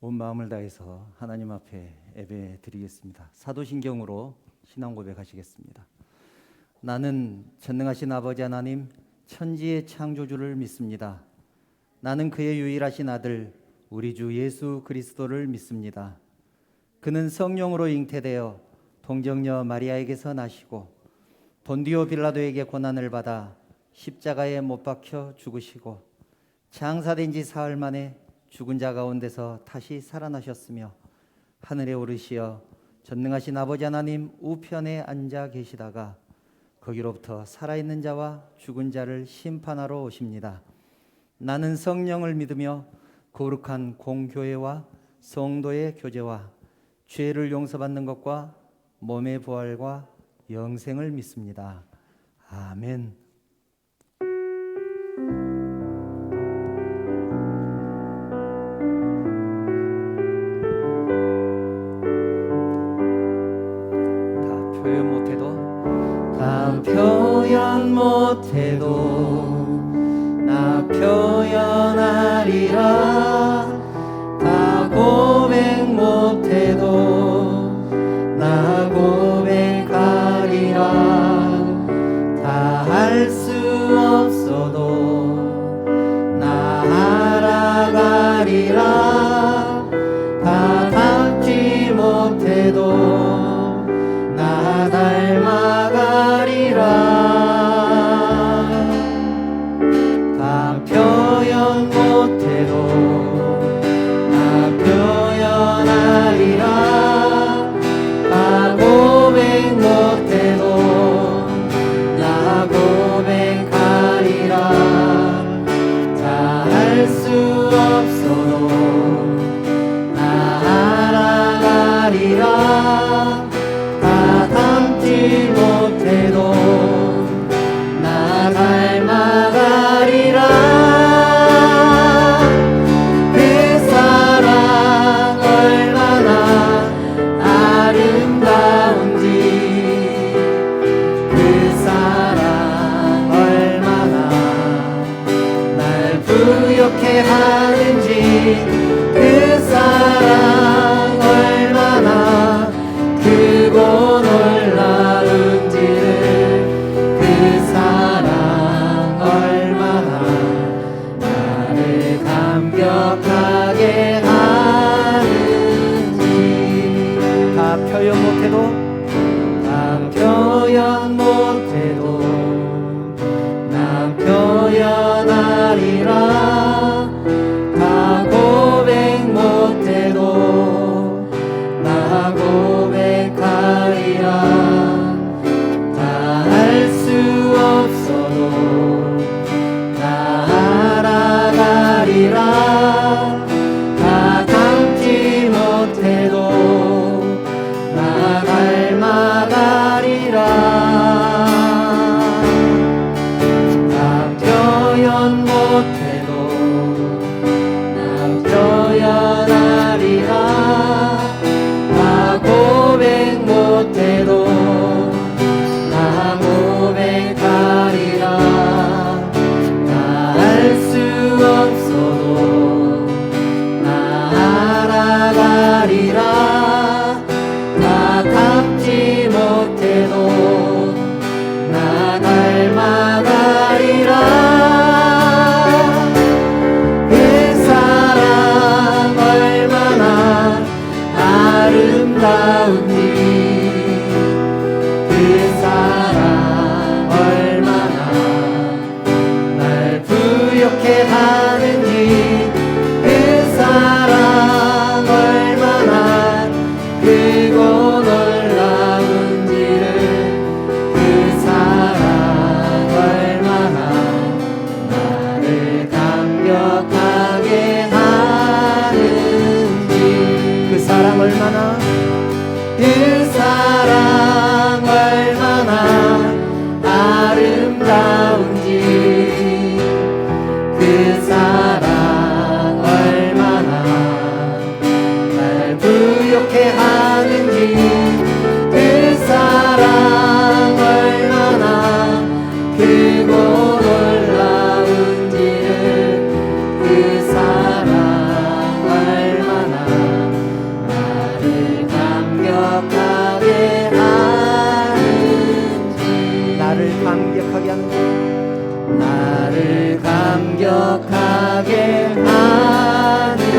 온 마음을 다해서 하나님 앞에 예배 드리겠습니다. 사도신경으로 신앙 고백하시겠습니다. 나는 전능하신 아버지 하나님 천지의 창조주를 믿습니다. 나는 그의 유일하신 아들 우리 주 예수 그리스도를 믿습니다. 그는 성령으로 잉태되어 동정녀 마리아에게서 나시고 본디오 빌라도에게 고난을 받아 십자가에 못 박혀 죽으시고 장사된 지 사흘 만에 죽은 자 가운데서 다시 살아나셨으며 하늘에 오르시어 전능하신 아버지 하나님 우편에 앉아 계시다가 거기로부터 살아있는 자와 죽은 자를 심판하러 오십니다. 나는 성령을 믿으며 거룩한 공교회와 성도의 교제와 죄를 용서받는 것과 몸의 부활과 영생을 믿습니다. 아멘. 표현 못해도 나 표현하리라. 다 고백 못해도 나 고백하리라. 다 할 수 없어도 나 알아가리라. 다 닮지 못해도 나 닮아가리라. 다 표현 못해도 나 표현하리라. 다 고백 못해도 나 고백하리라. 다 할 수 없어도 나 알아가리라. 못해도 나 닮아가리라. 그 사랑 얼마나 아름다운지, 그 사랑 얼마나 날 부욕해 하는지, 그 사랑 얼마나 크고 놀라운지를, 그 사랑 얼마나 나를 감격하게 하는지. 다 표현 못해도 다 표현 못해도 나 표현하리라. 다 고백 못해도 나 고백하리라. 할 수 없어도 나 알아가리라. 다 닮지 못해도 나 닮아가리라. 다 표현 못해도 나 표현하리라. 다 고백 못해도 다 닮지 못해도 나 닮아가리라. 그 사랑 얼마나 아름다운지, 그 사랑 얼마나 날 부욕해 하는지, 그 사랑 얼마나 크고 놀라운지를, 그 사랑 얼마나 나를 감격하게 하는지. 그 사랑 얼마나, 그 사랑 얼마나 아름다운지, 그 사랑 얼마나 날 부욕해 하는지, 그 사랑 얼마나 크고 놀라운지를, 그 사랑 얼마나 나를 감격하게 하는 나를 감격하게 하는지.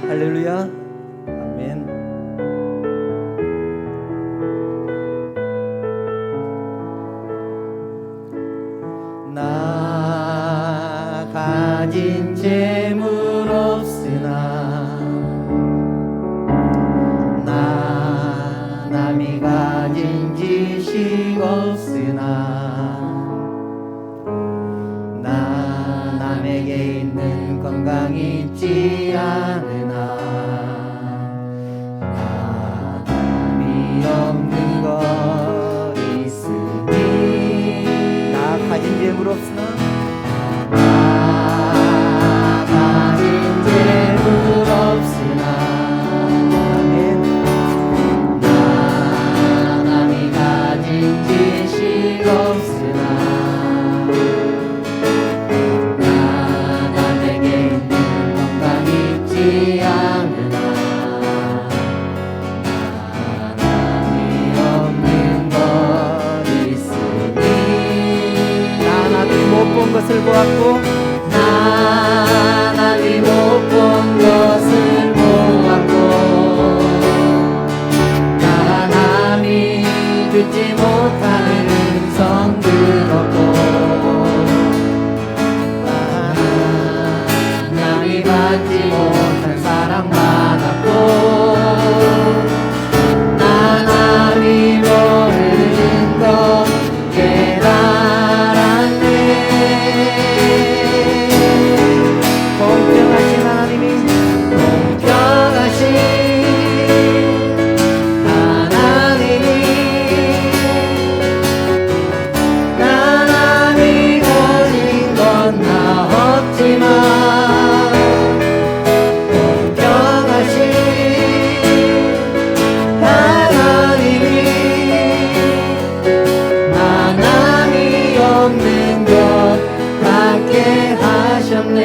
할렐루야. 아멘. 나 가진 재물 없으나 나 남이 가진 지식 없으나 나 남에게 있는 건강 있지 않으나 나 남이 없는 것 있으니 나 가진 재물 없으나 나 가진 재물 없으나 아멘. 나 남이 가진 지식 없으나 나 남에게 있는 건강 있지 않으나 나 남이 없는 것 있으니 나 남이 못 본 것을 보았고 나 남이 못 본 것을 보았고 나 남이 듣지 못하는 음성 들었고 나 남이 받지 못한 사랑 받았고 나 남이 모르는 것 깨달았네. 공평하신 하나님이 공평하신 하나님이 나 남이 가진 건 나 없지만 공평하신 하나님이 나 남이 없는 것 갖게 하셨네.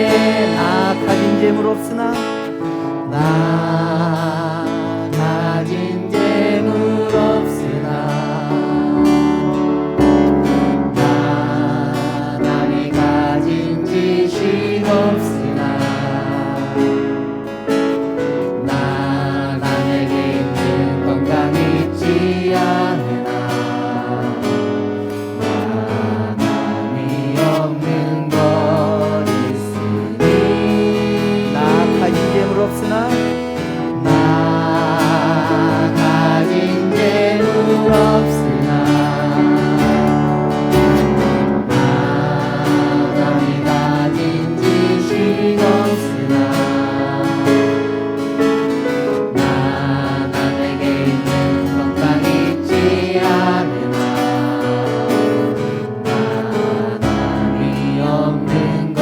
나 가진 재물 없으나 나 가진 재물 없으나 나 남이 가진 지식 없으나 나 남에게 있는 건강 있지 않으나 나 남이 없는 것 있으니 나 가진 재물 없으나 나 가진 재물 없으나 나 남이 가진 지식 없으나 나 남에게 있는 건강 있지 않으나 나 남이 없는 것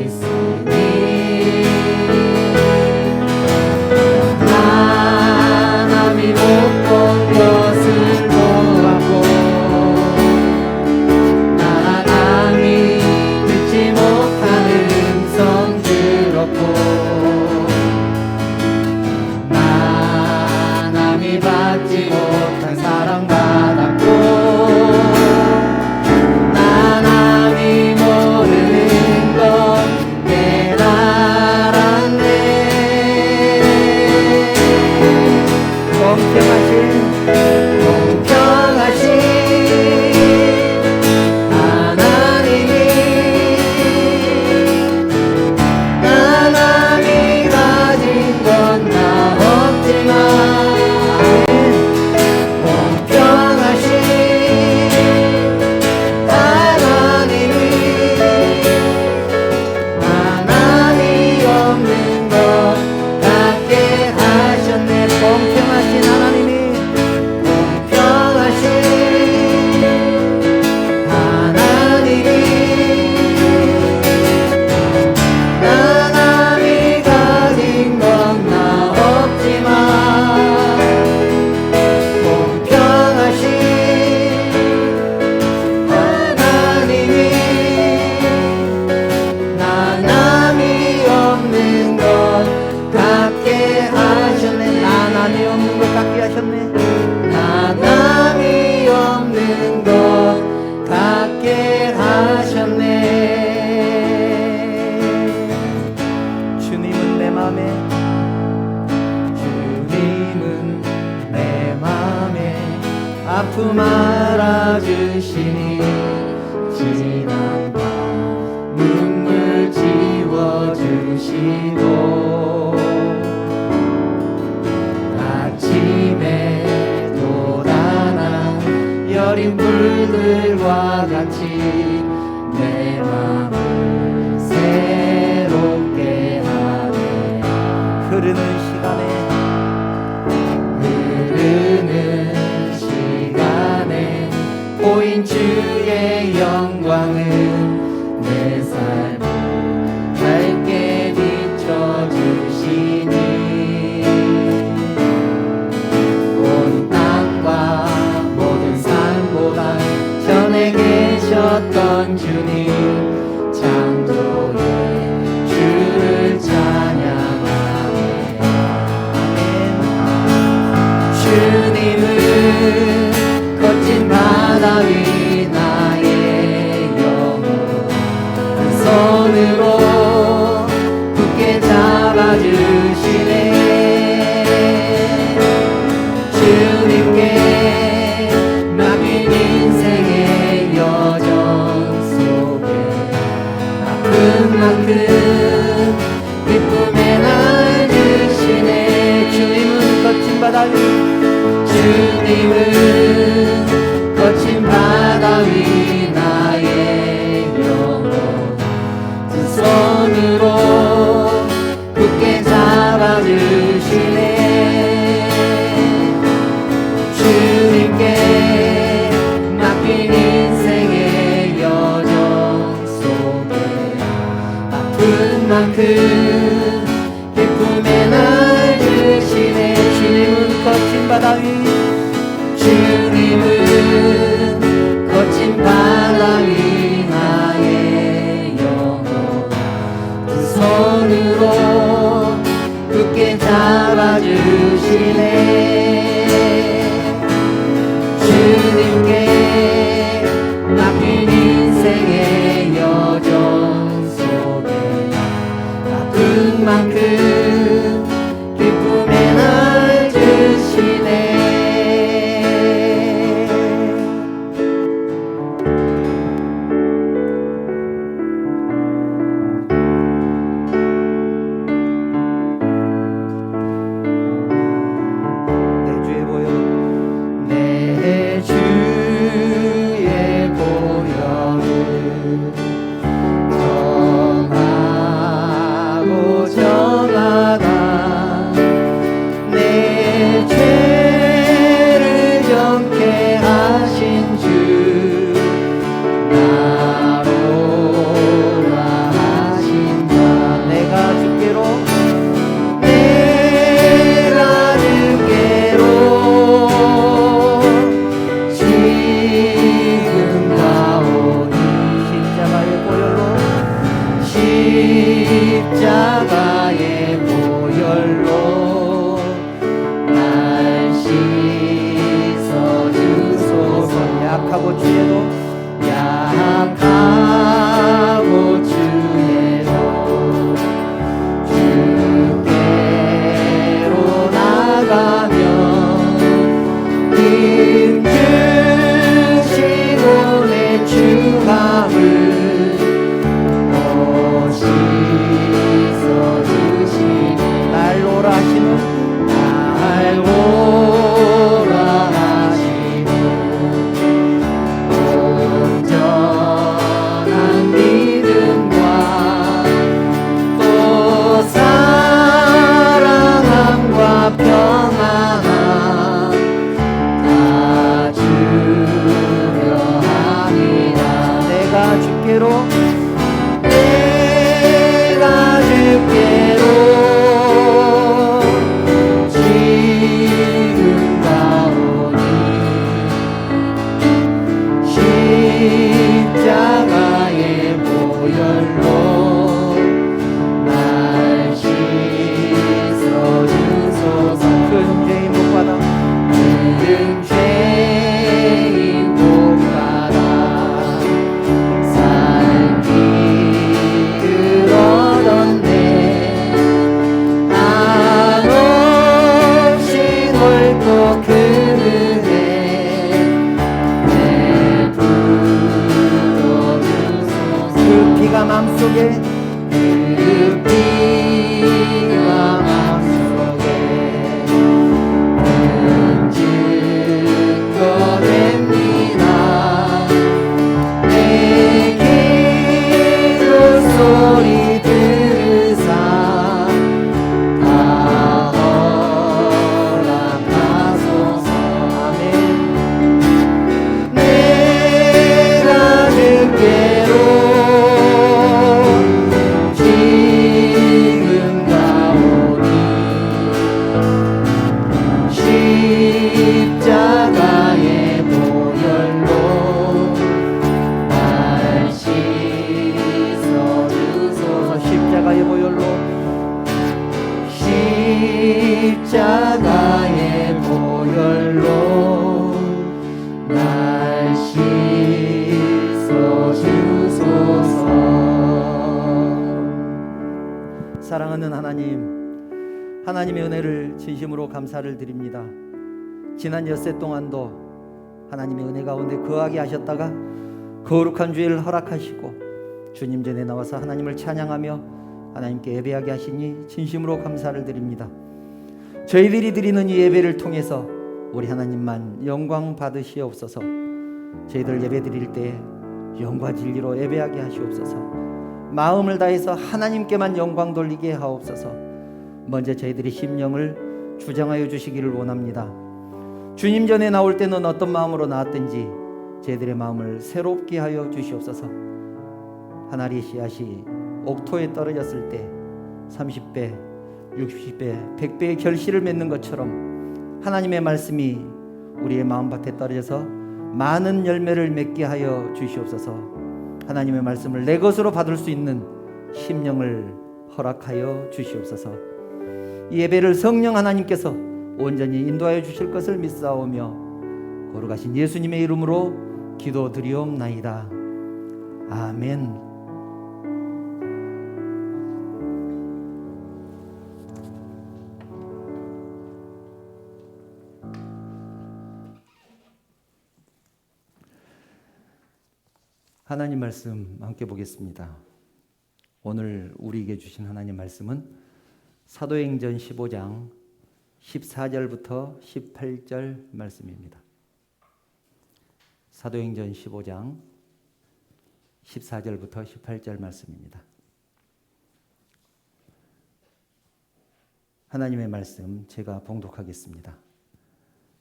있으니 나 남이 못 본 것을 보았고 나 남이 듣지 못하는 음성 들었고 나 남이 받지 못한 사랑 받았고 나 남이 모르는 것 깨달았네. 공평하신 하나님이 나 남이 가진 건 나 없지만 공평하신 하나님이 나 남이 없는 것 갖게 하셨네. 공평하신 하나님이 하나님이 없는 것 같게 하셨네. 하나님이 없는 것 같게 하셨네. 주님은 내 맘에, 주님은 내 맘에 아픔 알아주시니 지난 밤 눈물 지워주시고 아침에 돋아난 여린 불들과 같이 내 맘을 새롭게 하네. 흐르는 시간에 보인 주의 영광은 내 삶을 밝게 비춰주시니 온 땅과 모든 삶보다 전에 계셨던 주님 창조의 주를 찬양하네. 주님은 거친 바다 위 나의 영혼 손으로 굳게 잡아주시네. 주님께 맡긴 인생의 여정 속에 아픈 만큼 기쁨의 날 주시네. 주님은 거친 바다 위, 주님은 거친 바다 위 나의 영혼 두 손으로 굳게 잡아주시네. 주님께 맡긴 인생의 여정 속에 아픈 만큼 기쁨의 날 주시네. 주님은 거친 바다 위, 주님은 거친 바다 위 나의 영혼 두 손으로 굳게 잡아주시네. 주님께 맡긴 인생의 여정 속에 아픈 만큼 기쁨의 날 주시네. 하나님의 은혜를 진심으로 감사를 드립니다. 지난 엿새 동안도 하나님의 은혜 가운데 거하게 하셨다가 거룩한 주일을 허락하시고 주님 전에 나와서 하나님을 찬양하며 하나님께 예배하게 하시니 진심으로 감사를 드립니다. 저희들이 드리는 이 예배를 통해서 우리 하나님만 영광 받으시옵소서. 저희들 예배 드릴 때 영과 진리로 예배하게 하시옵소서. 마음을 다해서 하나님께만 영광 돌리게 하옵소서. 먼저 저희들이 심령을 주장하여 주시기를 원합니다. 주님 전에 나올 때는 어떤 마음으로 나왔든지 저희들의 마음을 새롭게 하여 주시옵소서. 한 알의 씨앗이 옥토에 떨어졌을 때 30배, 60배, 100배의 결실을 맺는 것처럼 하나님의 말씀이 우리의 마음밭에 떨어져서 많은 열매를 맺게 하여 주시옵소서. 하나님의 말씀을 내 것으로 받을 수 있는 심령을 허락하여 주시옵소서. 이 예배를 성령 하나님께서 온전히 인도하여 주실 것을 믿사오며 거룩하신 예수님의 이름으로 기도드리옵나이다. 아멘. 하나님 말씀 함께 보겠습니다. 오늘 우리에게 주신 하나님 말씀은 사도행전 15장 14절부터 18절 말씀입니다. 사도행전 15장 14절부터 18절 말씀입니다. 하나님의 말씀 제가 봉독하겠습니다.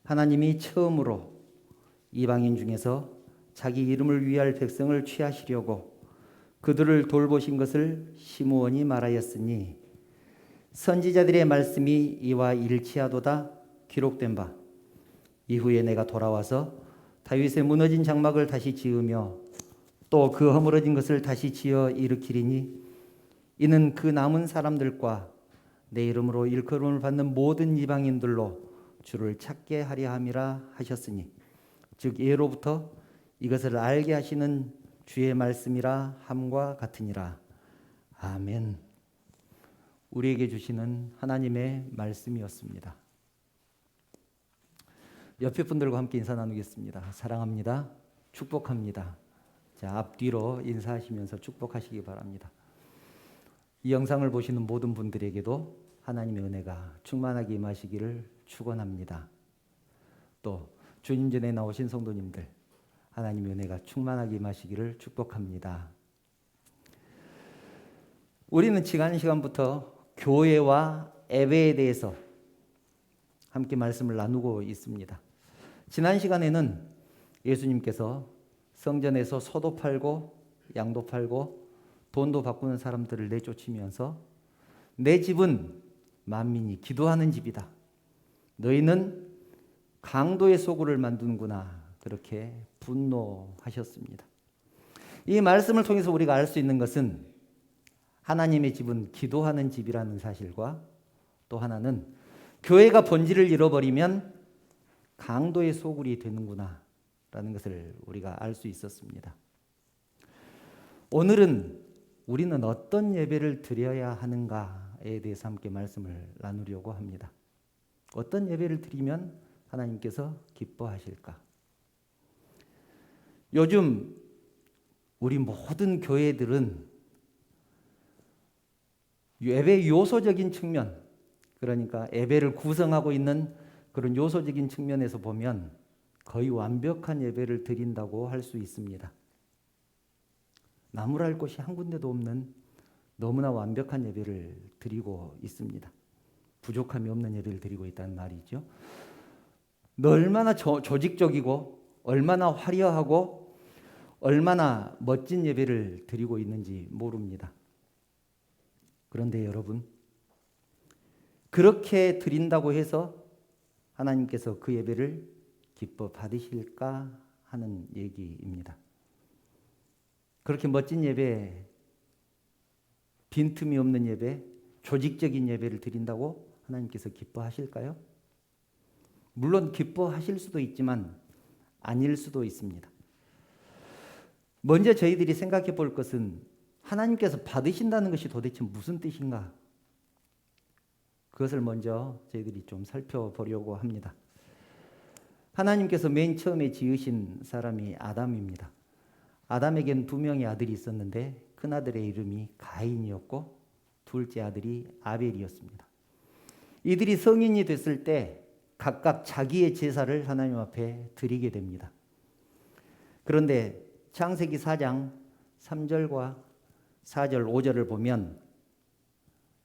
하나님이 처음으로 이방인 중에서 자기 이름을 위할 백성을 취하시려고 그들을 돌보신 것을 시므온이 말하였으니 선지자들의 말씀이 이와 일치하도다 기록된 바 이후에 내가 돌아와서 다윗의 무너진 장막을 다시 지으며 또 그 허물어진 것을 다시 지어 일으키리니 이는 그 남은 사람들과 내 이름으로 일컬음을 받는 모든 이방인들로 주를 찾게 하려 함이라 하셨으니 즉 예로부터 이것을 알게 하시는 주의 말씀이라 함과 같으니라. 아멘. 우리에게 주시는 하나님의 말씀이었습니다. 옆에 분들과 함께 인사 나누겠습니다. 사랑합니다. 축복합니다. 자, 앞뒤로 인사하시면서 축복하시기 바랍니다. 이 영상을 보시는 모든 분들에게도 하나님의 은혜가 충만하게 임하시기를 축원합니다. 또 주님 전에 나오신 성도님들 하나님의 은혜가 충만하게 임하시기를 축복합니다. 우리는 지난 시간부터 교회와 예배에 대해서 함께 말씀을 나누고 있습니다. 지난 시간에는 예수님께서 성전에서 소도 팔고 양도 팔고 돈도 바꾸는 사람들을 내쫓으면서 내 집은 만민이 기도하는 집이다. 너희는 강도의 소굴을 만드는구나. 그렇게 분노하셨습니다. 이 말씀을 통해서 우리가 알 수 있는 것은 하나님의 집은 기도하는 집이라는 사실과 또 하나는 교회가 본질을 잃어버리면 강도의 소굴이 되는구나 라는 것을 우리가 알 수 있었습니다. 오늘은 우리는 어떤 예배를 드려야 하는가에 대해서 함께 말씀을 나누려고 합니다. 어떤 예배를 드리면 하나님께서 기뻐하실까? 요즘 우리 모든 교회들은 예배 요소적인 측면, 그러니까 예배를 구성하고 있는 그런 요소적인 측면에서 보면 거의 완벽한 예배를 드린다고 할 수 있습니다. 나무랄 곳이 한 군데도 없는 너무나 완벽한 예배를 드리고 있습니다. 부족함이 없는 예배를 드리고 있다는 말이죠. 얼마나 조직적이고 얼마나 화려하고 얼마나 멋진 예배를 드리고 있는지 모릅니다. 그런데 여러분, 그렇게 드린다고 해서 하나님께서 그 예배를 기뻐 받으실까 하는 얘기입니다. 그렇게 멋진 예배, 빈틈이 없는 예배, 조직적인 예배를 드린다고 하나님께서 기뻐하실까요? 물론 기뻐하실 수도 있지만 아닐 수도 있습니다. 먼저 저희들이 생각해 볼 것은 하나님께서 받으신다는 것이 도대체 무슨 뜻인가? 그것을 먼저 저희들이 좀 살펴보려고 합니다. 하나님께서 맨 처음에 지으신 사람이 아담입니다. 아담에겐 두 명의 아들이 있었는데 큰아들의 이름이 가인이었고 둘째 아들이 아벨이었습니다. 이들이 성인이 됐을 때 각각 자기의 제사를 하나님 앞에 드리게 됩니다. 그런데 창세기 4장 3절과 4절, 5절을 보면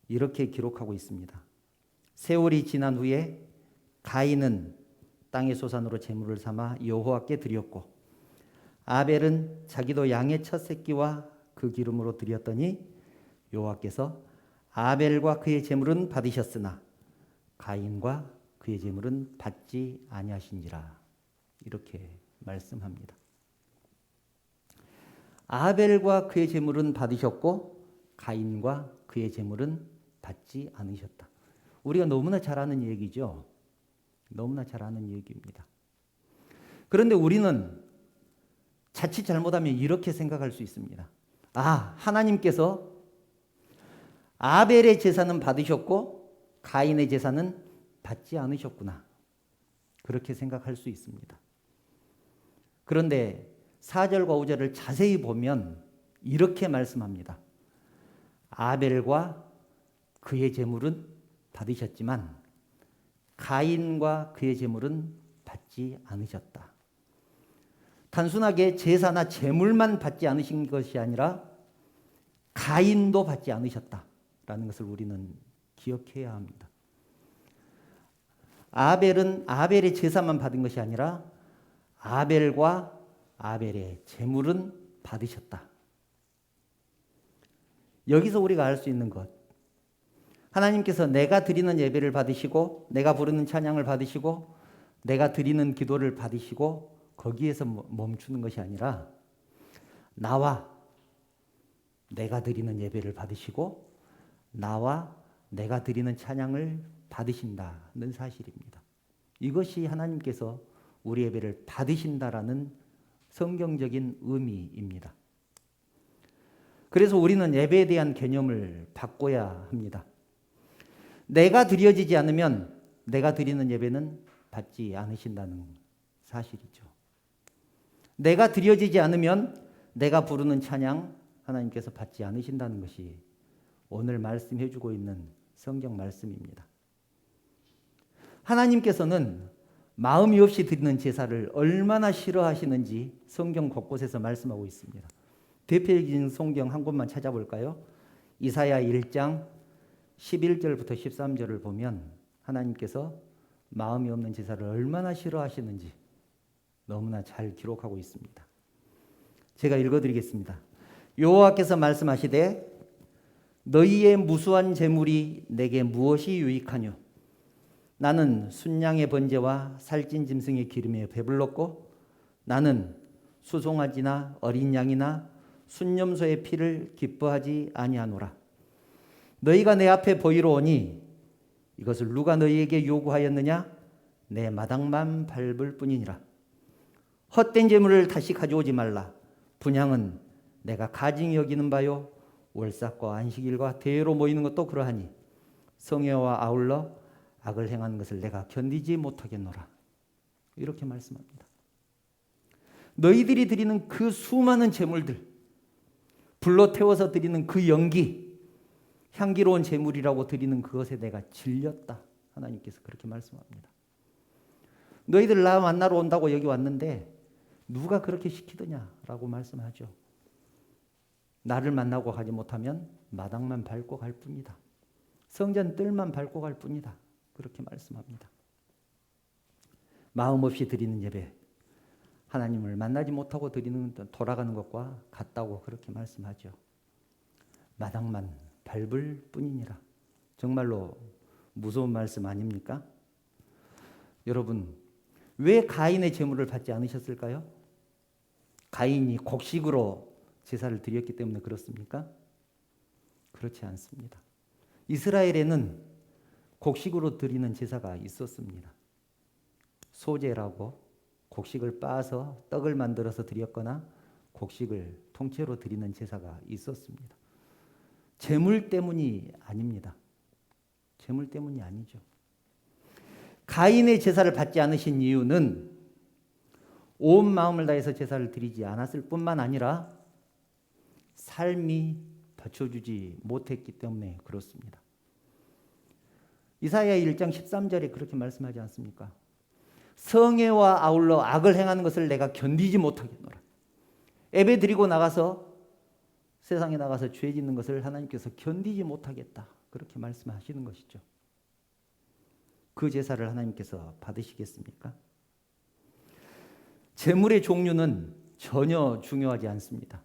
이렇게 기록하고 있습니다. 세월이 지난 후에 가인은 땅의 소산으로 제물을 삼아 여호와께 드렸고 아벨은 자기도 양의 첫 새끼와 그 기름으로 드렸더니 여호와께서 아벨과 그의 제물은 받으셨으나 가인과 그의 제물은 받지 아니하신지라. 이렇게 말씀합니다. 아벨과 그의 제물은 받으셨고 가인과 그의 제물은 받지 않으셨다. 우리가 너무나 잘 아는 얘기죠. 너무나 잘 아는 얘기입니다. 그런데 우리는 자칫 잘못하면 이렇게 생각할 수 있습니다. 아, 하나님께서 아벨의 제사는 받으셨고 가인의 제사는 받지 않으셨구나. 그렇게 생각할 수 있습니다. 그런데 4절과 5절을 자세히 보면 이렇게 말씀합니다. 아벨과 그의 제물은 받으셨지만 가인과 그의 제물은 받지 않으셨다. 단순하게 제사나 제물만 받지 않으신 것이 아니라 가인도 받지 않으셨다라는 것을 우리는 기억해야 합니다. 아벨은 아벨의 제사만 받은 것이 아니라 아벨과 아벨의 제물은 받으셨다. 여기서 우리가 알 수 있는 것, 하나님께서 내가 드리는 예배를 받으시고 내가 부르는 찬양을 받으시고 내가 드리는 기도를 받으시고 거기에서 멈추는 것이 아니라 나와 내가 드리는 예배를 받으시고 나와 내가 드리는 찬양을 받으신다는 사실입니다. 이것이 하나님께서 우리 예배를 받으신다라는 성경적인 의미입니다. 그래서 우리는 예배에 대한 개념을 바꿔야 합니다. 내가 드려지지 않으면 내가 드리는 예배는 받지 않으신다는 사실이죠. 내가 드려지지 않으면 내가 부르는 찬양 하나님께서 받지 않으신다는 것이 오늘 말씀해 주고 있는 성경 말씀입니다. 하나님께서는 마음이 없이 드리는 제사를 얼마나 싫어하시는지 성경 곳곳에서 말씀하고 있습니다. 대표적인 성경 한 곳만 찾아볼까요? 이사야 1장 11절부터 13절을 보면 하나님께서 마음이 없는 제사를 얼마나 싫어하시는지 너무나 잘 기록하고 있습니다. 제가 읽어드리겠습니다. 여호와께서 말씀하시되 너희의 무수한 제물이 내게 무엇이 유익하뇨? 나는 순양의 번제와 살찐 짐승의 기름에 배불렀고 나는 수송아지나 어린 양이나 순념소의 피를 기뻐하지 아니하노라. 너희가 내 앞에 보이러 오니 이것을 누가 너희에게 요구하였느냐? 내 마당만 밟을 뿐이니라. 헛된 제물을 다시 가져오지 말라. 분향은 내가 가증히 여기는 바요 월삭과 안식일과 대회로 모이는 것도 그러하니 성회와 아울러 악을 행하는 것을 내가 견디지 못하겠노라. 이렇게 말씀합니다. 너희들이 드리는 그 수많은 제물들, 불로 태워서 드리는 그 연기, 향기로운 제물이라고 드리는 그것에 내가 질렸다. 하나님께서 그렇게 말씀합니다. 너희들 나 만나러 온다고 여기 왔는데 누가 그렇게 시키더냐라고 말씀하죠. 나를 만나고 가지 못하면 마당만 밟고 갈 뿐이다. 성전 뜰만 밟고 갈 뿐이다. 그렇게 말씀합니다. 마음 없이 드리는 예배, 하나님을 만나지 못하고 드리는 돌아가는 것과 같다고 그렇게 말씀하죠. 마당만 밟을 뿐이니라. 정말로 무서운 말씀 아닙니까? 여러분, 왜 가인의 제물을 받지 않으셨을까요? 가인이 곡식으로 제사를 드렸기 때문에 그렇습니까? 그렇지 않습니다. 이스라엘에는 곡식으로 드리는 제사가 있었습니다. 소제라고 곡식을 빻아서 떡을 만들어서 드렸거나 곡식을 통째로 드리는 제사가 있었습니다. 제물 때문이 아닙니다. 재물 때문이 아니죠. 가인의 제사를 받지 않으신 이유는 온 마음을 다해서 제사를 드리지 않았을 뿐만 아니라 삶이 받쳐주지 못했기 때문에 그렇습니다. 이사야 1장 13절에 그렇게 말씀하지 않습니까? 성애와 아울러 악을 행하는 것을 내가 견디지 못하겠노라. 예배 드리고 나가서 세상에 나가서 죄 짓는 것을 하나님께서 견디지 못하겠다. 그렇게 말씀하시는 것이죠. 그 제사를 하나님께서 받으시겠습니까? 제물의 종류는 전혀 중요하지 않습니다.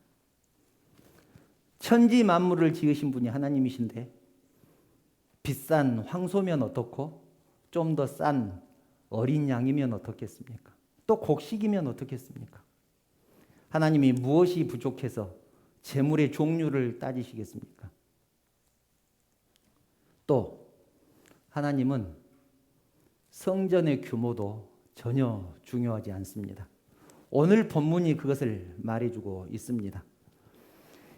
천지 만물을 지으신 분이 하나님이신데 비싼 황소면 어떻고 좀 더 싼 어린 양이면 어떻겠습니까? 또 곡식이면 어떻겠습니까? 하나님이 무엇이 부족해서 제물의 종류를 따지시겠습니까? 또 하나님은 성전의 규모도 전혀 중요하지 않습니다. 오늘 본문이 그것을 말해주고 있습니다.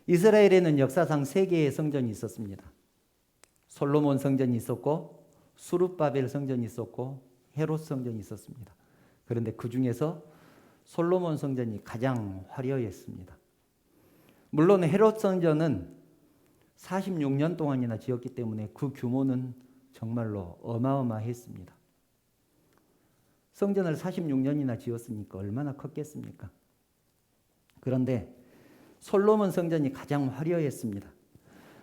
이스라엘에는 역사상 3개의 성전이 있었습니다. 솔로몬 성전이 있었고 수룹바벨 성전이 있었고 헤롯 성전이 있었습니다. 그런데 그 중에서 솔로몬 성전이 가장 화려했습니다. 물론 헤롯 성전은 46년 동안이나 지었기 때문에 그 규모는 정말로 어마어마했습니다. 성전을 46년이나 지었으니까 얼마나 컸겠습니까? 그런데 솔로몬 성전이 가장 화려했습니다.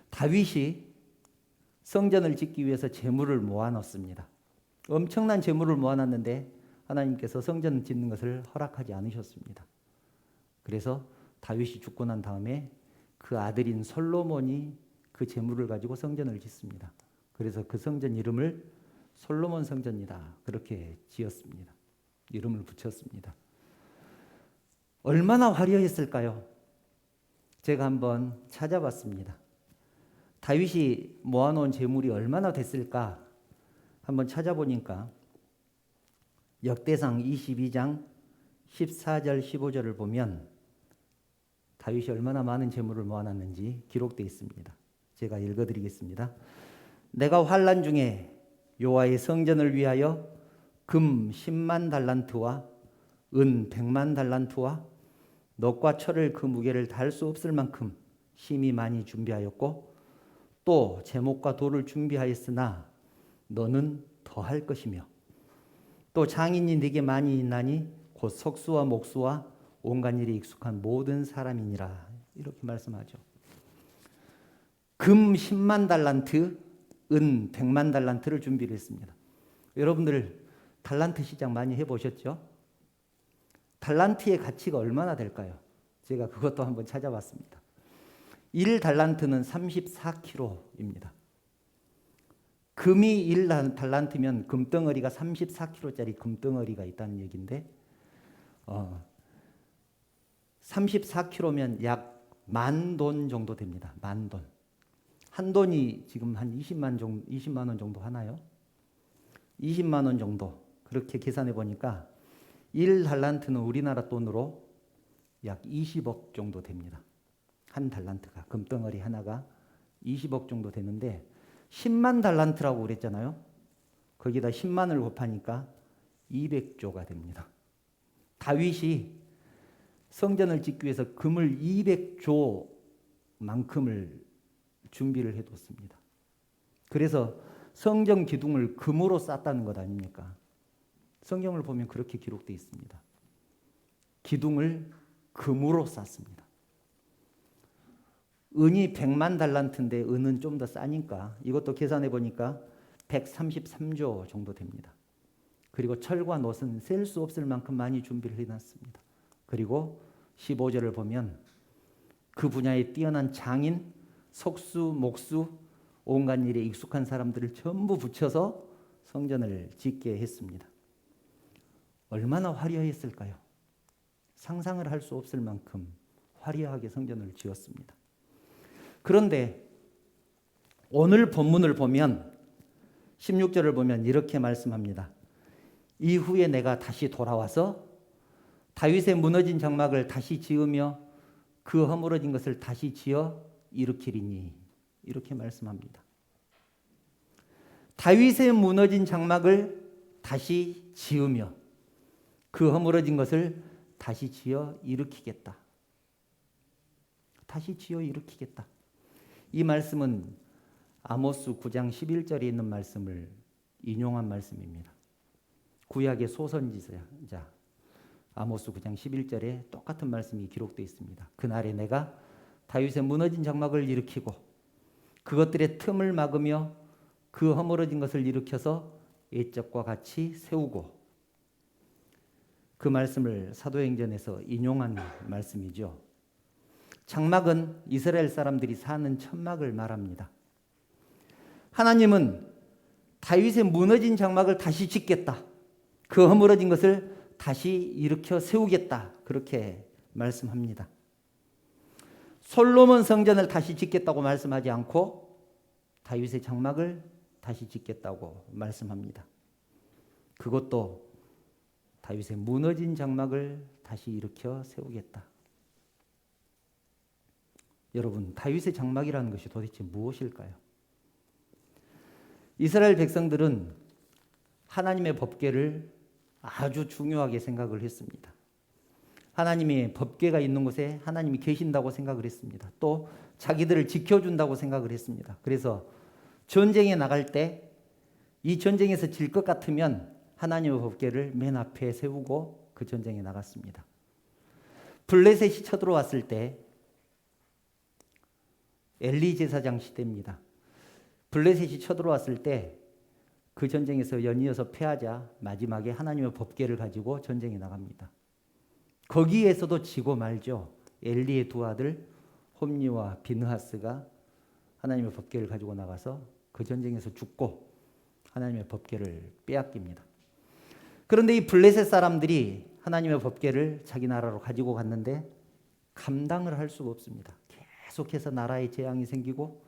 다윗이 성전을 짓기 위해서 재물을 모아놨습니다. 엄청난 재물을 모아놨는데 하나님께서 성전 짓는 것을 허락하지 않으셨습니다. 그래서 다윗이 죽고 난 다음에 그 아들인 솔로몬이 그 재물을 가지고 성전을 짓습니다. 그래서 그 성전 이름을 솔로몬 성전이다. 그렇게 지었습니다. 이름을 붙였습니다. 얼마나 화려했을까요? 제가 한번 찾아봤습니다. 다윗이 모아놓은 재물이 얼마나 됐을까? 한번 찾아보니까 역대상 22장 14절 15절을 보면 다윗이 얼마나 많은 재물을 모아놨는지 기록되어 있습니다. 제가 읽어드리겠습니다. 내가 환난 중에 여호와의 성전을 위하여 금 10만 달란트와 은 100만 달란트와 놋과 철을 그 무게를 달 수 없을 만큼 힘이 많이 준비하였고 또 제목과 돌을 준비하였으나 너는 더할 것이며 또 장인이 네게 많이 있나니 곧 석수와 목수와 온갖 일에 익숙한 모든 사람이니라. 이렇게 말씀하죠. 금 10만 달란트, 은 100만 달란트를 준비를 했습니다. 여러분들 달란트 시장 많이 해보셨죠? 달란트의 가치가 얼마나 될까요? 제가 그것도 한번 찾아봤습니다. 1달란트는 34kg입니다. 금이 1달란트면 금덩어리가 34kg짜리 금덩어리가 있다는 얘기인데 34kg면 약 10,000돈 정도 됩니다. 10,000돈. 한 돈이 지금 한 20만 원 정도 하나요? 20만 원 정도. 그렇게 계산해 보니까 1달란트는 우리나라 돈으로 약 20억 정도 됩니다. 한 달란트가, 금덩어리 하나가 20억 정도 되는데 10만 달란트라고 그랬잖아요. 거기다 10만을 곱하니까 200조가 됩니다. 다윗이 성전을 짓기 위해서 금을 200조만큼을 준비를 해뒀습니다. 그래서 성전 기둥을 금으로 쌌다는 것 아닙니까? 성경을 보면 그렇게 기록되어 있습니다. 기둥을 금으로 쌌습니다. 은이 100만 달란트인데 은은 좀 더 싸니까 이것도 계산해 보니까 133조 정도 됩니다. 그리고 철과 놋은 셀 수 없을 만큼 많이 준비를 해놨습니다. 그리고 15절을 보면 그 분야에 뛰어난 장인, 석수, 목수, 온갖 일에 익숙한 사람들을 전부 붙여서 성전을 짓게 했습니다. 얼마나 화려했을까요? 상상을 할 수 없을 만큼 화려하게 성전을 지었습니다. 그런데 오늘 본문을 보면 16절을 보면 이렇게 말씀합니다. 이후에 내가 다시 돌아와서 다윗의 무너진 장막을 다시 지으며 그 허물어진 것을 다시 지어 일으키리니 이렇게 말씀합니다. 다윗의 무너진 장막을 다시 지으며 그 허물어진 것을 다시 지어 일으키겠다. 다시 지어 일으키겠다. 이 말씀은 아모스 9장 11절에 있는 말씀을 인용한 말씀입니다. 구약의 소선지자 아모스 9장 11절에 똑같은 말씀이 기록되어 있습니다. 그날에 내가 다윗의 무너진 장막을 일으키고 그것들의 틈을 막으며 그 허물어진 것을 일으켜서 옛적과 같이 세우고, 그 말씀을 사도행전에서 인용한 말씀이죠. 장막은 이스라엘 사람들이 사는 천막을 말합니다. 하나님은 다윗의 무너진 장막을 다시 짓겠다. 그 허물어진 것을 다시 일으켜 세우겠다. 그렇게 말씀합니다. 솔로몬 성전을 다시 짓겠다고 말씀하지 않고 다윗의 장막을 다시 짓겠다고 말씀합니다. 그것도 다윗의 무너진 장막을 다시 일으켜 세우겠다. 여러분, 다윗의 장막이라는 것이 도대체 무엇일까요? 이스라엘 백성들은 하나님의 법궤를 아주 중요하게 생각을 했습니다. 하나님의 법궤가 있는 곳에 하나님이 계신다고 생각을 했습니다. 또 자기들을 지켜준다고 생각을 했습니다. 그래서 전쟁에 나갈 때 이 전쟁에서 질 것 같으면 하나님의 법궤를 맨 앞에 세우고 그 전쟁에 나갔습니다. 블레셋이 쳐들어왔을 때, 엘리 제사장 시대입니다. 블레셋이 쳐들어왔을 때 그 전쟁에서 연이어서 패하자 마지막에 하나님의 법궤를 가지고 전쟁에 나갑니다. 거기에서도 지고 말죠. 엘리의 두 아들 홈니와 비느하스가 하나님의 법궤를 가지고 나가서 그 전쟁에서 죽고 하나님의 법궤를 빼앗깁니다. 그런데 이 블레셋 사람들이 하나님의 법궤를 자기 나라로 가지고 갔는데 감당을 할 수가 없습니다. 계속해서 나라에 재앙이 생기고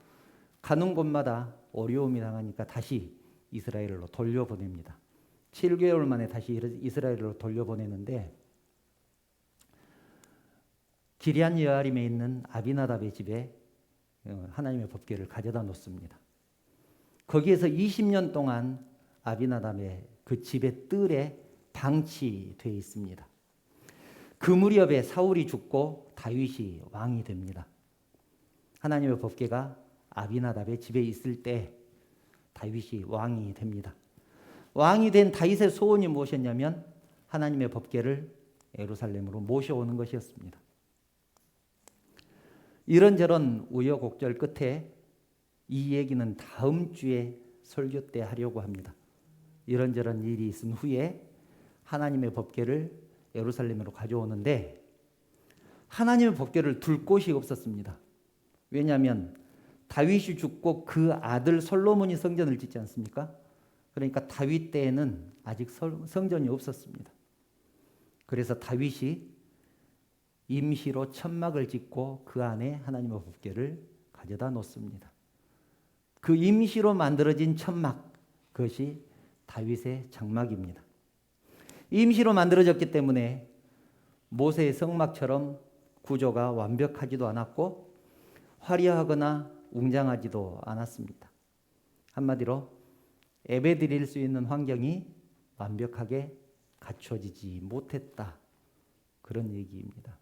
가는 곳마다 어려움이 당하니까 다시 이스라엘로 돌려보냅니다. 7개월 만에 다시 이스라엘로 돌려보내는데 기럇 여아림에 있는 아비나답의 집에 하나님의 법궤를 가져다 놓습니다. 거기에서 20년 동안 아비나답의 그 집의 뜰에 방치되어 있습니다. 그 무렵에 사울이 죽고 다윗이 왕이 됩니다. 하나님의 법궤가 아비나답의 집에 있을 때 다윗이 왕이 됩니다. 왕이 된 다윗의 소원이 무엇이었냐면 하나님의 법궤를 예루살렘으로 모셔오는 것이었습니다. 이런저런 우여곡절 끝에 이 얘기는 다음 주에 설교 때 하려고 합니다. 이런저런 일이 있은 후에 하나님의 법궤를 예루살렘으로 가져오는데 하나님의 법궤를 둘 곳이 없었습니다. 왜냐하면 다윗이 죽고 그 아들 솔로몬이 성전을 짓지 않습니까? 그러니까 다윗 때에는 아직 성전이 없었습니다. 그래서 다윗이 임시로 천막을 짓고 그 안에 하나님의 법궤를 가져다 놓습니다. 그 임시로 만들어진 천막, 그것이 다윗의 장막입니다. 임시로 만들어졌기 때문에 모세의 성막처럼 구조가 완벽하지도 않았고 화려하거나 웅장하지도 않았습니다. 한마디로 예배드릴 수 있는 환경이 완벽하게 갖춰지지 못했다. 그런 얘기입니다.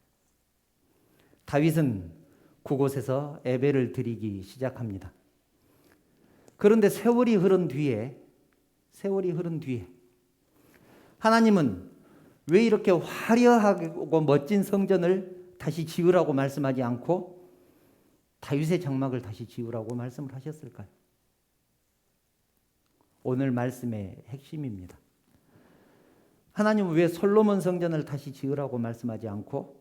다윗은 그곳에서 예배를 드리기 시작합니다. 그런데 세월이 흐른 뒤에 하나님은 왜 이렇게 화려하고 멋진 성전을 다시 지으라고 말씀하지 않고 다윗의 장막을 다시 지으라고 말씀을 하셨을까요? 오늘 말씀의 핵심입니다. 하나님은 왜 솔로몬 성전을 다시 지으라고 말씀하지 않고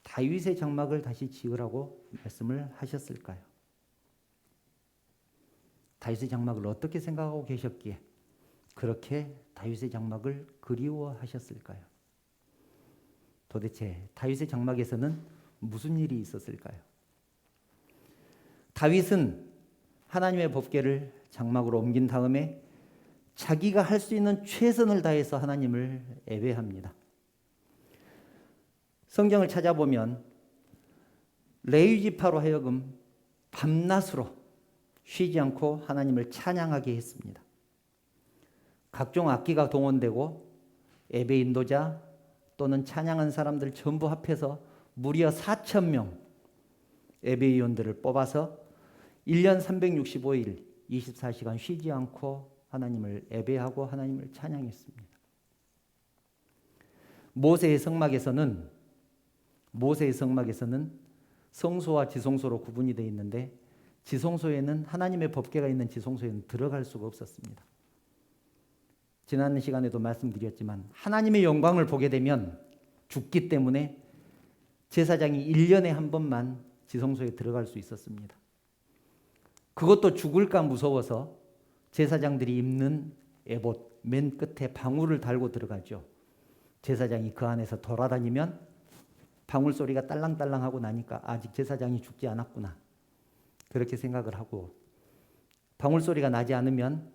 다윗의 장막을 다시 지으라고 말씀을 하셨을까요? 다윗의 장막을 어떻게 생각하고 계셨기에 그렇게 다윗의 장막을 그리워하셨을까요? 도대체 다윗의 장막에서는 무슨 일이 있었을까요? 다윗은 하나님의 법궤를 장막으로 옮긴 다음에 자기가 할 수 있는 최선을 다해서 하나님을 예배합니다. 성경을 찾아보면 레위 지파로 하여금 밤낮으로 쉬지 않고 하나님을 찬양하게 했습니다. 각종 악기가 동원되고 예배 인도자 또는 찬양한 사람들 전부 합해서 무려 4,000명 예배위원들을 뽑아서 1년 365일 24시간 쉬지 않고 하나님을 예배하고 하나님을 찬양했습니다. 모세의 성막에서는 성소와 지성소로 구분이 되어 있는데 지성소에는 하나님의 법궤가 있는 지성소에는 들어갈 수가 없었습니다. 지난 시간에도 말씀드렸지만 하나님의 영광을 보게 되면 죽기 때문에 제사장이 1년에 한 번만 지성소에 들어갈 수 있었습니다. 그것도 죽을까 무서워서 제사장들이 입는 에봇 맨 끝에 방울을 달고 들어가죠. 제사장이 그 안에서 돌아다니면 방울 소리가 딸랑딸랑하고 나니까 아직 제사장이 죽지 않았구나 그렇게 생각을 하고 방울 소리가 나지 않으면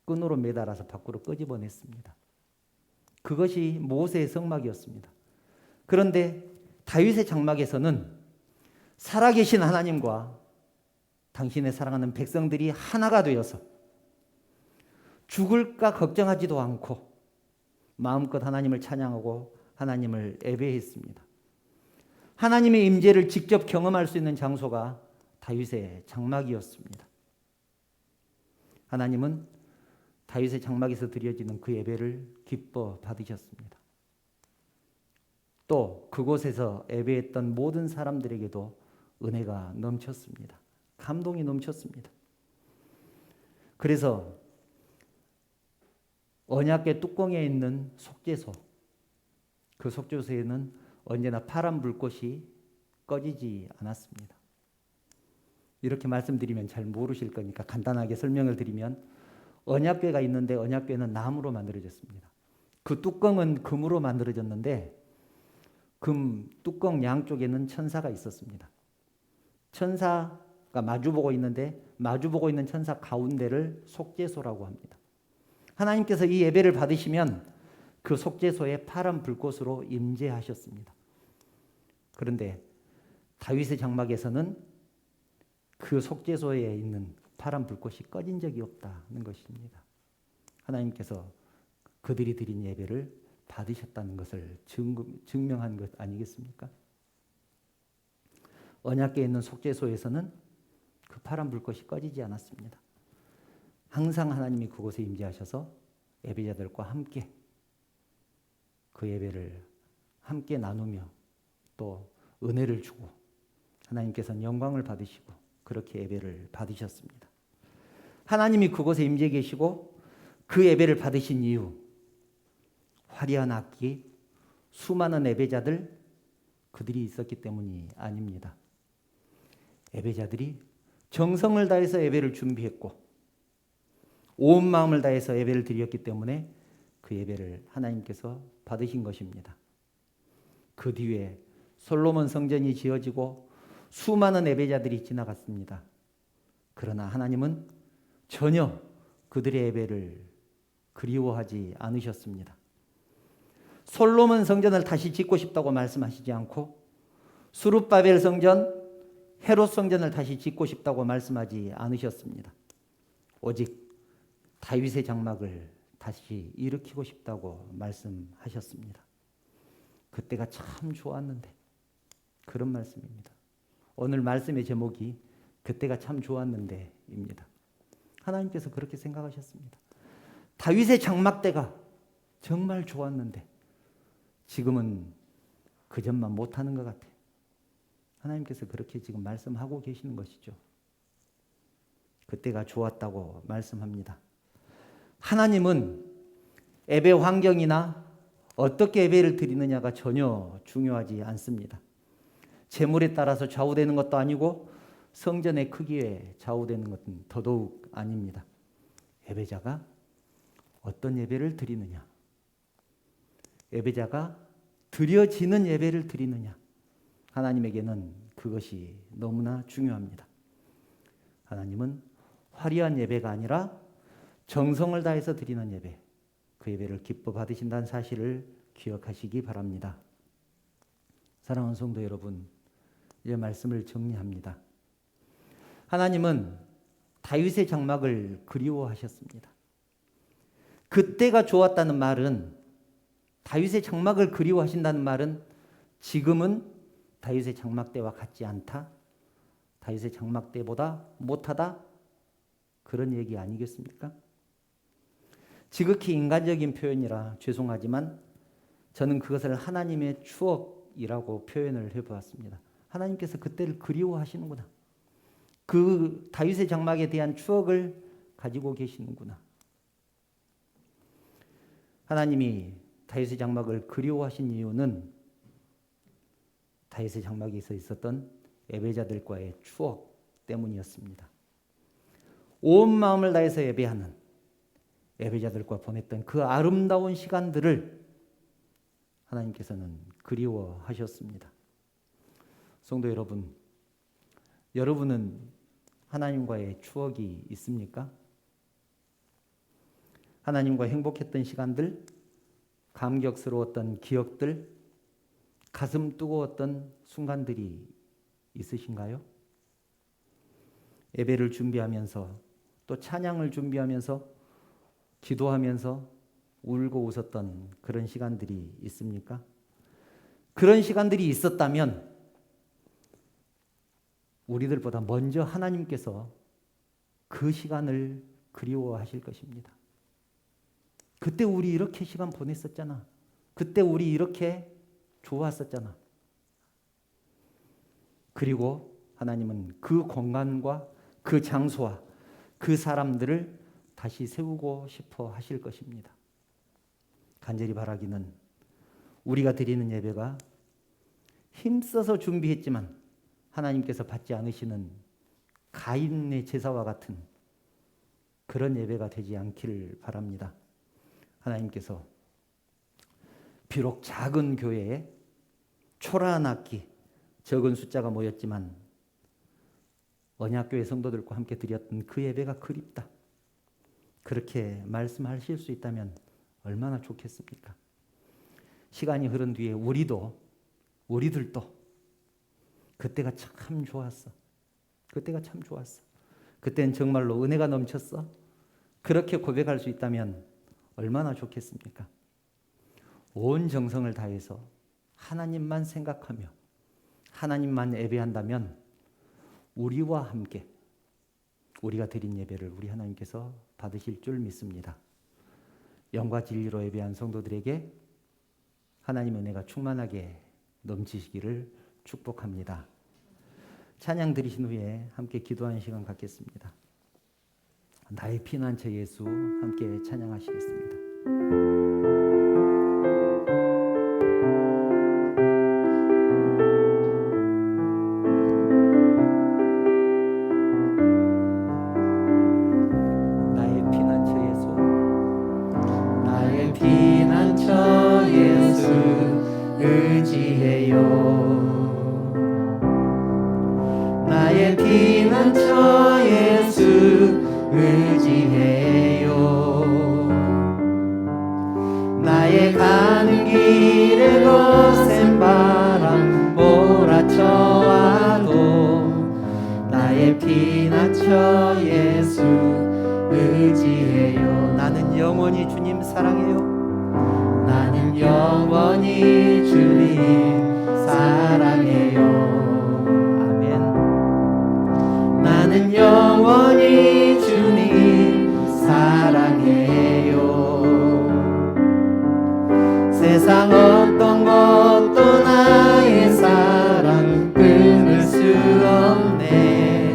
끈으로 매달아서 밖으로 끄집어냈습니다. 그것이 모세의 성막이었습니다. 그런데 다윗의 장막에서는 살아계신 하나님과 당신의 사랑하는 백성들이 하나가 되어서 죽을까 걱정하지도 않고 마음껏 하나님을 찬양하고 하나님을 예배했습니다. 하나님의 임재를 직접 경험할 수 있는 장소가 다윗의 장막이었습니다. 하나님은 다윗의 장막에서 드려지는 그 예배를 기뻐 받으셨습니다. 또 그곳에서 예배했던 모든 사람들에게도 은혜가 넘쳤습니다. 감동이 넘쳤습니다. 그래서 언약궤 뚜껑에 있는 속죄소, 그 속죄소에는 언제나 파란 불꽃이 꺼지지 않았습니다. 이렇게 말씀드리면 잘 모르실 거니까 간단하게 설명을 드리면 언약궤가 있는데 언약궤는 나무로 만들어졌습니다. 그 뚜껑은 금으로 만들어졌는데 금 뚜껑 양쪽에는 천사가 있었습니다. 천사가 마주보고 있는데 마주보고 있는 천사 가운데를 속죄소라고 합니다. 하나님께서 이 예배를 받으시면 그 속죄소에 파란 불꽃으로 임재하셨습니다. 그런데 다윗의 장막에서는 그 속죄소에 있는 파란 불꽃이 꺼진 적이 없다는 것입니다. 하나님께서 그들이 드린 예배를 받으셨다는 것을 증명한 것 아니겠습니까? 언약궤에 있는 속죄소에서는 그 파란 불꽃이 꺼지지 않았습니다. 항상 하나님이 그곳에 임재하셔서 예배자들과 함께 그 예배를 함께 나누며 또 은혜를 주고 하나님께서는 영광을 받으시고 그렇게 예배를 받으셨습니다. 하나님이 그곳에 임재 계시고 그 예배를 받으신 이유, 화려한 악기, 수많은 예배자들 그들이 있었기 때문이 아닙니다. 예배자들이 정성을 다해서 예배를 준비했고 온 마음을 다해서 예배를 드렸기 때문에 그 예배를 하나님께서 받으신 것입니다. 그 뒤에 솔로몬 성전이 지어지고 수많은 예배자들이 지나갔습니다. 그러나 하나님은 전혀 그들의 예배를 그리워하지 않으셨습니다. 솔로몬 성전을 다시 짓고 싶다고 말씀하시지 않고 수룹바벨 성전, 헤롯 성전을 다시 짓고 싶다고 말씀하지 않으셨습니다. 오직 다윗의 장막을 다시 일으키고 싶다고 말씀하셨습니다. 그때가 참 좋았는데 그런 말씀입니다. 오늘 말씀의 제목이 그때가 참 좋았는데입니다. 하나님께서 그렇게 생각하셨습니다. 다윗의 장막 때가 정말 좋았는데 지금은 그 점만 못하는 것 같아요. 하나님께서 그렇게 지금 말씀하고 계시는 것이죠. 그때가 좋았다고 말씀합니다. 하나님은 예배 환경이나 어떻게 예배를 드리느냐가 전혀 중요하지 않습니다. 재물에 따라서 좌우되는 것도 아니고 성전의 크기에 좌우되는 것은 더더욱 아닙니다. 예배자가 어떤 예배를 드리느냐, 예배자가 드려지는 예배를 드리느냐, 하나님에게는 그것이 너무나 중요합니다. 하나님은 화려한 예배가 아니라 정성을 다해서 드리는 예배, 그 예배를 기뻐 받으신다는 사실을 기억하시기 바랍니다. 사랑하는 성도 여러분, 이제 말씀을 정리합니다. 하나님은 다윗의 장막을 그리워하셨습니다. 그때가 좋았다는 말은, 다윗의 장막을 그리워하신다는 말은 지금은 다윗의 장막 때와 같지 않다, 다윗의 장막 때보다 못하다, 그런 얘기 아니겠습니까? 지극히 인간적인 표현이라 죄송하지만 저는 그것을 하나님의 추억이라고 표현을 해보았습니다. 하나님께서 그때를 그리워하시는구나. 그 다윗의 장막에 대한 추억을 가지고 계시는구나. 하나님이 다윗의 장막을 그리워하신 이유는 다윗의 장막에서 있었던 예배자들과의 추억 때문이었습니다. 온 마음을 다해서 예배하는 예배자들과 보냈던 그 아름다운 시간들을 하나님께서는 그리워하셨습니다. 성도 여러분, 여러분은 하나님과의 추억이 있습니까? 하나님과 행복했던 시간들, 감격스러웠던 기억들, 가슴 뜨거웠던 순간들이 있으신가요? 예배를 준비하면서 또 찬양을 준비하면서 기도하면서 울고 웃었던 그런 시간들이 있습니까? 그런 시간들이 있었다면 우리들보다 먼저 하나님께서 그 시간을 그리워하실 것입니다. 그때 우리 이렇게 시간 보냈었잖아. 그때 우리 이렇게 좋았었잖아. 그리고 하나님은 그 공간과 그 장소와 그 사람들을 다시 세우고 싶어 하실 것입니다. 간절히 바라기는 우리가 드리는 예배가 힘써서 준비했지만 하나님께서 받지 않으시는 가인의 제사와 같은 그런 예배가 되지 않기를 바랍니다. 하나님께서 비록 작은 교회에 초라한 악기, 적은 숫자가 모였지만 언약교회 성도들과 함께 드렸던 그 예배가 그립다, 그렇게 말씀하실 수 있다면 얼마나 좋겠습니까? 시간이 흐른 뒤에 우리들도 그때가 참 좋았어. 그때가 참 좋았어. 그때는 정말로 은혜가 넘쳤어. 그렇게 고백할 수 있다면 얼마나 좋겠습니까? 온 정성을 다해서 하나님만 생각하며 하나님만 예배한다면 우리와 함께 우리가 드린 예배를 우리 하나님께서 받으실 줄 믿습니다. 영과 진리로 예배한 성도들에게 하나님의 은혜가 충만하게 넘치시기를 축복합니다. 찬양 들으신 후에 함께 기도하는 시간 갖겠습니다. 나의 피난처 예수 함께 찬양하시겠습니다. 피난처 예수 의지해요. 나의 피난처 예수 의지해요. 나의 가는 길에 거센 바람 몰아쳐와도 나의 피난처 예수 의지해요. 나는 영원히 주님 사랑해요. 나는 영원히 주님 사랑해요. 아멘. 나는 영원히 주님 사랑해요. 세상 어떤 것도 나의 사랑 끊을 수 없네.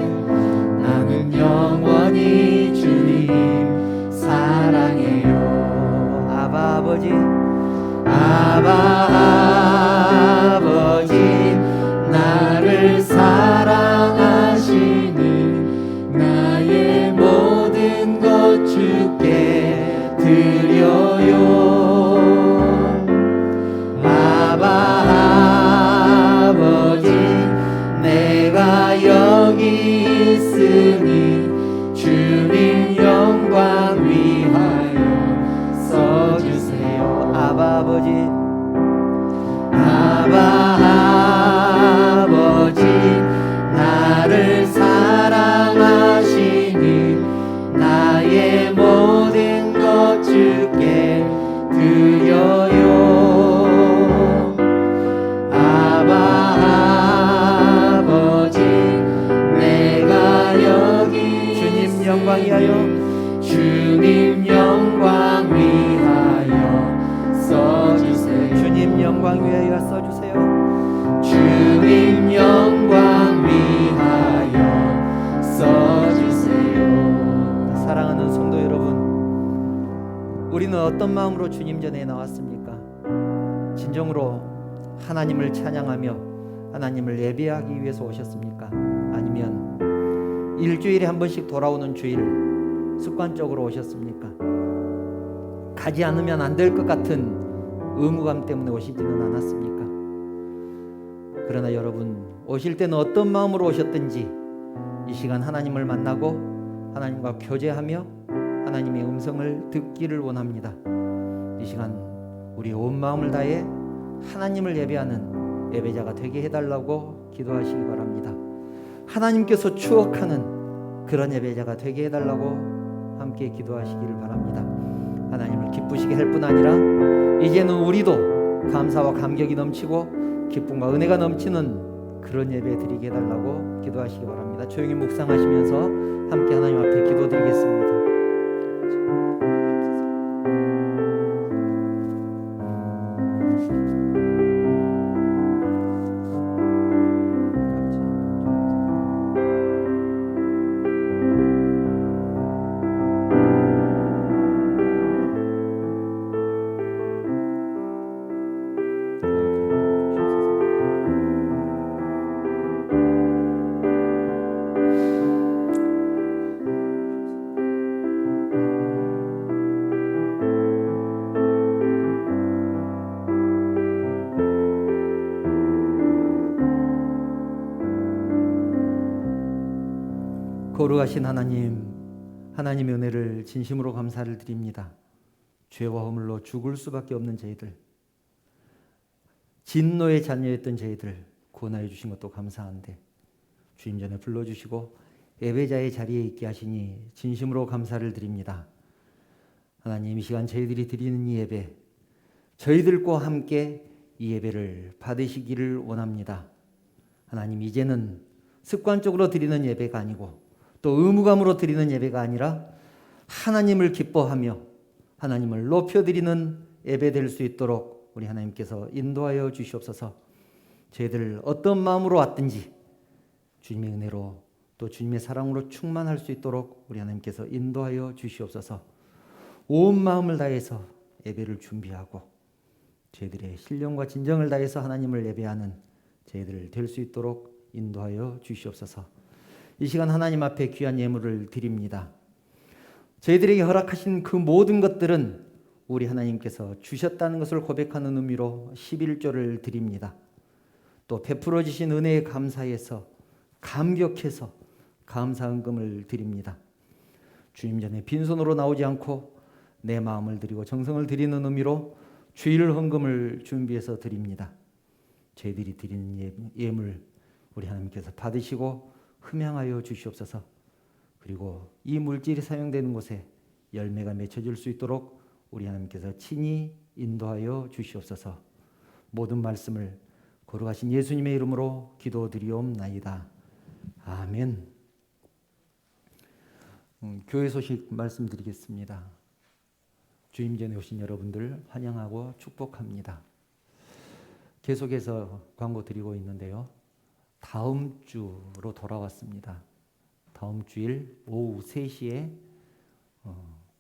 나는 영원히 주님 사랑해요. 아바 아버지, 아바 아버지, 나를 사랑하시는 나의 모든 것 주께 드려요. 아바 아버지, 내가 여기 있으니 주님 영광 위하여 써주세요. 아바 아버지, 아바 아버지, 나를 사랑하시니 어떤 마음으로 주님 전에 나왔습니까? 진정으로 하나님을 찬양하며 하나님을 예배하기 위해서 오셨습니까? 아니면 일주일에 한 번씩 돌아오는 주일 습관적으로 오셨습니까? 가지 않으면 안 될 것 같은 의무감 때문에 오시지는 않았습니까? 그러나 여러분, 오실 때는 어떤 마음으로 오셨든지 이 시간 하나님을 만나고 하나님과 교제하며 하나님의 음성을 듣기를 원합니다. 이 시간 우리 온 마음을 다해 하나님을 예배하는 예배자가 되게 해달라고 기도하시기 바랍니다. 하나님께서 추억하는 그런 예배자가 되게 해달라고 함께 기도하시기를 바랍니다. 하나님을 기쁘시게 할 뿐 아니라 이제는 우리도 감사와 감격이 넘치고 기쁨과 은혜가 넘치는 그런 예배 드리게 해달라고 기도하시기 바랍니다. 조용히 묵상하시면서 함께 하나님 앞에 기도드리겠습니다. 거룩하신 하나님, 하나님의 은혜를 진심으로 감사를 드립니다. 죄와 허물로 죽을 수밖에 없는 저희들, 진노의 자녀였던 저희들 구원하여 주신 것도 감사한데 주님 전에 불러주시고 예배자의 자리에 있게 하시니 진심으로 감사를 드립니다. 하나님, 이 시간 저희들이 드리는 이 예배, 저희들과 함께 이 예배를 받으시기를 원합니다. 하나님, 이제는 습관적으로 드리는 예배가 아니고 또 의무감으로 드리는 예배가 아니라 하나님을 기뻐하며 하나님을 높여드리는 예배 될 수 있도록 우리 하나님께서 인도하여 주시옵소서. 저희들 어떤 마음으로 왔든지 주님의 은혜로 또 주님의 사랑으로 충만할 수 있도록 우리 하나님께서 인도하여 주시옵소서. 온 마음을 다해서 예배를 준비하고 저희들의 신령과 진정을 다해서 하나님을 예배하는 저희들 될 수 있도록 인도하여 주시옵소서. 이 시간 하나님 앞에 귀한 예물을 드립니다. 저희들에게 허락하신 그 모든 것들은 우리 하나님께서 주셨다는 것을 고백하는 의미로 11조를 드립니다. 또 베풀어 주신 은혜에 감사해서 감격해서 감사헌금을 드립니다. 주님 전에 빈손으로 나오지 않고 내 마음을 드리고 정성을 드리는 의미로 주일 헌금을 준비해서 드립니다. 저희들이 드리는 예물 우리 하나님께서 받으시고 흠양하여 주시옵소서. 그리고 이 물질이 사용되는 곳에 열매가 맺혀질 수 있도록 우리 하나님께서 친히 인도하여 주시옵소서. 모든 말씀을 거룩하신 예수님의 이름으로 기도드리옵나이다. 아멘. 교회 소식 말씀드리겠습니다. 주임 전에 오신 여러분들 환영하고 축복합니다. 계속해서 광고 드리고 있는데요. 다음 주로 돌아왔습니다. 다음 주일 오후 3시에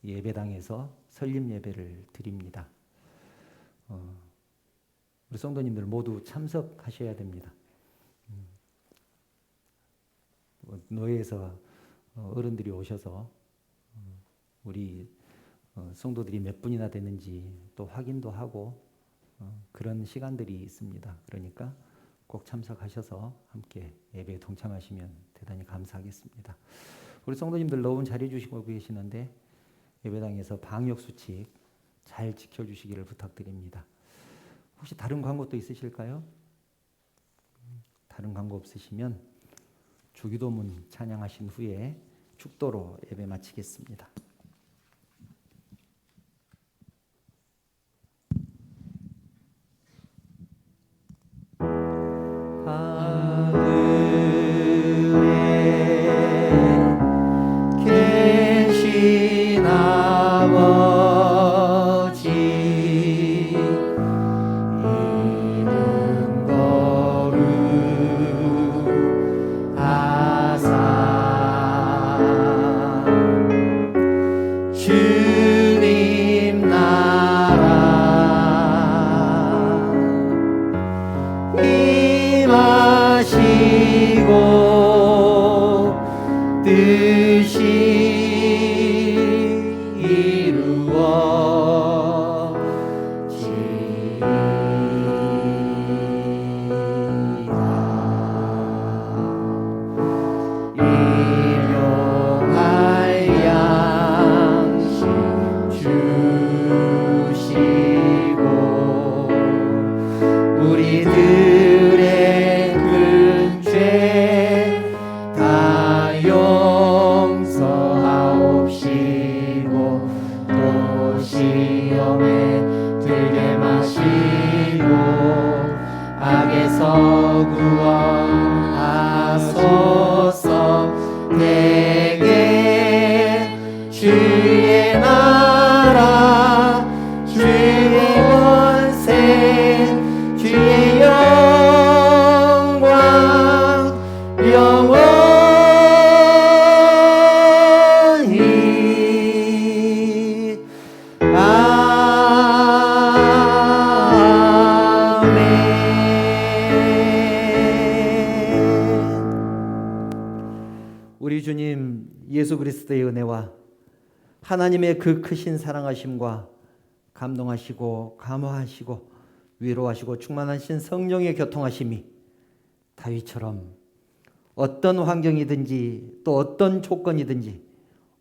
예배당에서 설립 예배를 드립니다. 우리 성도님들 모두 참석하셔야 됩니다. 노예에서 어른들이 오셔서 우리 성도들이 몇 분이나 되는지 또 확인도 하고 그런 시간들이 있습니다. 그러니까 꼭 참석하셔서 함께 예배에 동참하시면 대단히 감사하겠습니다. 우리 성도님들 너무 잘해 주시고 계시는데 예배당에서 방역수칙 잘 지켜주시기를 부탁드립니다. 혹시 다른 광고 또 있으실까요? 다른 광고 없으시면 주기도문 찬양하신 후에 축도로 예배 마치겠습니다. 우리들의 큰 죄 다 용서하옵시고 또 시험에 들게 마시고 악에서 구원하소서. 내게 주의 나라 주의 권세 주의 영광 영원히 아멘. 우리 주님 예수 그리스도의 은혜와 하나님의 그 크신 사랑하심과 감동하시고 감화하시고 위로하시고 충만하신 성령의 교통하심이 다윗처럼 어떤 환경이든지 또 어떤 조건이든지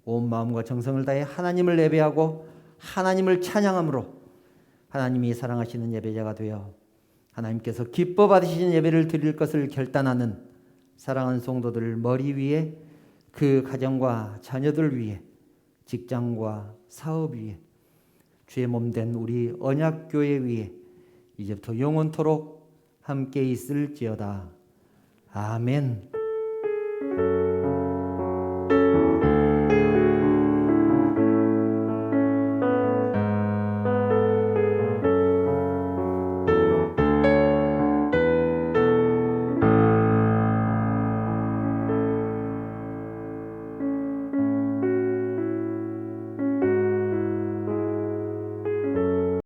온 마음과 정성을 다해 하나님을 예배하고 하나님을 찬양함으로 하나님이 사랑하시는 예배자가 되어 하나님께서 기뻐 받으시는 예배를 드릴 것을 결단하는 사랑하는 성도들 머리 위에 그 가정과 자녀들 위에 직장과 사업 위에 주의 몸된 우리 언약교회 위에 이제부터 영원토록 함께 있을지어다. 아멘.